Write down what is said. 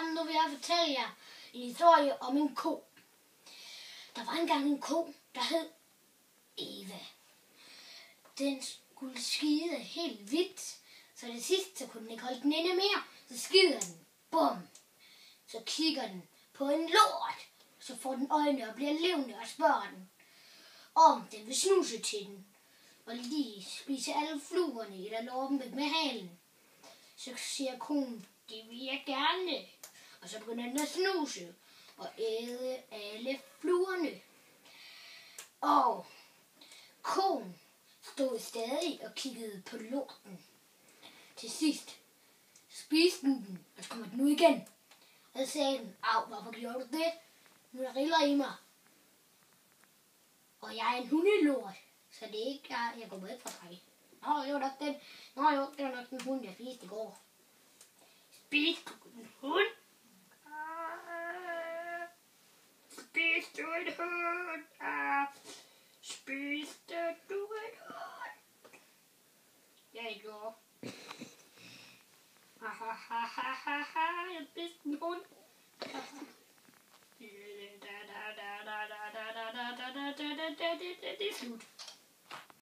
sammen. Nu vil jeg fortælle jer en historie om en ko. Der var engang en ko, der hed Eva. Den skulle skide helt vildt, så det sidste så kunne den ikke holde den inde mere. Så skider den. Bum. Så kigger den på en lort. Så får den øjne og bliver levende og spørger den, om den vil snuse til den. Og lige spise alle fluerne eller lå dem væk med halen. Så siger konen, det vil jeg gerne. Og så begynder den at snuse og æde alle fluerne. Og konen stod stadig og kiggede på lorten. Til sidst spiste den, og så kommer den ud igen. Og så sagde den, au, hvorfor gjorde du det? Nu er der riller i mig. Og jeg er en hundelort, så det er ikke jeg går væk fra dig. Nå, det var nok den. Nå jo, det var nok den hund, jeg spiste i går. Spiste du en hund? Spiste du en hund? Spiste du en hund? Jeg gjorde. Jeg spiste en hund. Det er slut.